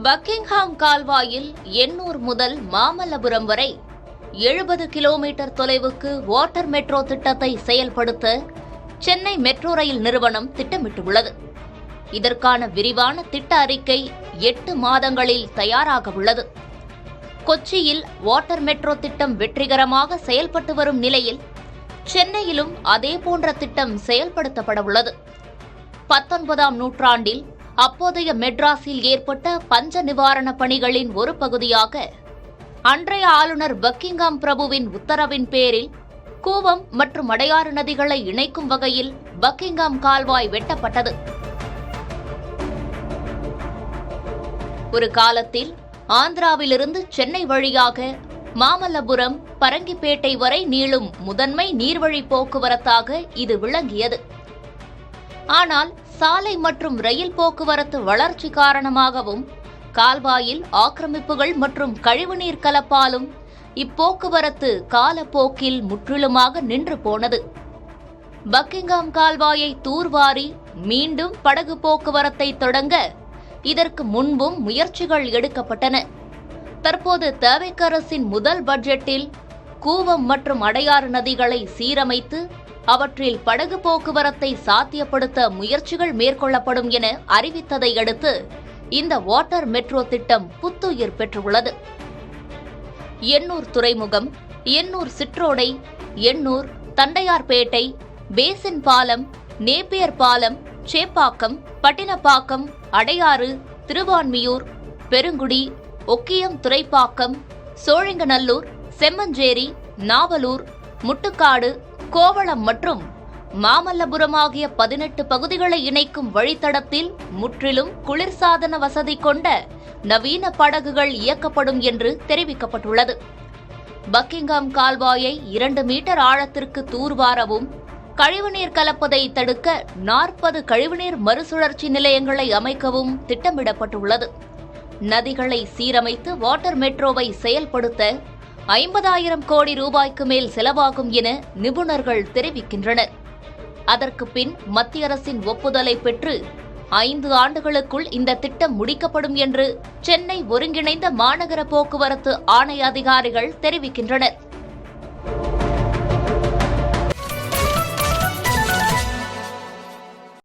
Buckingham கால்வாயில் எண்ணூர் முதல் மாமல்லபுரம் வரை 70 கிலோமீட்டர் தொலைவுக்கு வாட்டர் மெட்ரோ திட்டத்தை செயல்படுத்த சென்னை மெட்ரோ ரயில் நிறுவனம் திட்டமிட்டுள்ளது. இதற்கான விரிவான திட்ட அறிக்கை 8 மாதங்களில் தயாராக உள்ளது. கொச்சியில் வாட்டர் மெட்ரோ திட்டம் வெற்றிகரமாக செயல்பட்டு வரும் நிலையில் சென்னையிலும் அதேபோன்ற திட்டம் செயல்படுத்தப்பட உள்ளது. 19ஆம் நூற்றாண்டில் அப்போதைய மெட்ராஸில் ஏற்பட்ட பஞ்ச நிவாரண பணிகளின் ஒரு பகுதியாக அன்றைய ஆளுநர் பக்கிங்ஹாம் பிரபுவின் உத்தரவின் பேரில் கூவம் மற்றும் அடையாறு நதிகளை இணைக்கும் வகையில் பக்கிங்ஹாம் கால்வாய் வெட்டப்பட்டது. ஒரு காலத்தில் ஆந்திராவிலிருந்து சென்னை வழியாக மாமல்லபுரம், பரங்கிப்பேட்டை வரை நீளும் முதன்மை நீர்வழி போக்குவரத்தாக இது விளங்கியது. ஆனால் சாலை மற்றும் ரயில் போக்குவரத்து வளர்ச்சி காரணமாகவும் கால்வாயில் ஆக்கிரமிப்புகள் மற்றும் கழிவுநீர் கலப்பாலும் இப்போக்குவரத்து காலப்போக்கில் முற்றிலுமாக நின்று போனது. பக்கிங்ஹாம் கால்வாயை தூர்வாரி மீண்டும் படகு போக்குவரத்தை தொடங்க இதற்கு முன்பும் முயற்சிகள் எடுக்கப்பட்டன. தற்போது தவிக அரசின் முதல் பட்ஜெட்டில் கூவம் மற்றும் அடையாறு நதிகளை சீரமைத்து அவற்றில் படகு போக்குவரத்தை சாத்தியப்படுத்த முயற்சிகள் மேற்கொள்ளப்படும் என அறிவித்ததை அடுத்து இந்த வாட்டர் மெட்ரோ திட்டம் புத்துயிர் பெற்றுள்ளது. எண்ணூர் துறைமுகம், எண்ணூர் சிற்றோடை, எண்ணூர், தண்டையார்பேட்டை, பேசின் பாலம், நேப்பியர் பாலம், சேப்பாக்கம், பட்டினப்பாக்கம், அடையாறு, திருவான்மியூர், பெருங்குடி, ஒக்கியம் துறைப்பாக்கம், சோழிங்கநல்லூர், செம்மஞ்சேரி, நாவலூர், முட்டுக்காடு, கோவளம் மற்றும் மாமல்லபுரம் ஆகிய 18 பகுதிகளை இணைக்கும் வழித்தடத்தில் முற்றிலும் குளிர்சாதன வசதி கொண்ட நவீன படகுகள் இயக்கப்படும் என்று தெரிவிக்கப்பட்டுள்ளது. பக்கிங்ஹாம் கால்வாயை 2 மீட்டர் ஆழத்திற்கு தூர்வாரவும் கழிவுநீர் கலப்பதை தடுக்க 40 கழிவுநீர் மறுசுழற்சி நிலையங்களை அமைக்கவும் திட்டமிடப்பட்டுள்ளது. நதிகளை சீரமைத்து வாட்டர் மெட்ரோவை செயல்படுத்த 50,000 கோடி ரூபாய்க்கு மேல் செலவாகும் என நிபுணர்கள் தெரிவிக்கின்றனர். அதற்கு பின் மத்திய அரசின் ஒப்புதலை பெற்று 5 ஆண்டுகளுக்குள் இந்த திட்டம் முடிக்கப்படும் என்று சென்னை ஒருங்கிணைந்த மாநகர போக்குவரத்து ஆணைய அதிகாரிகள் தெரிவிக்கின்றனர்.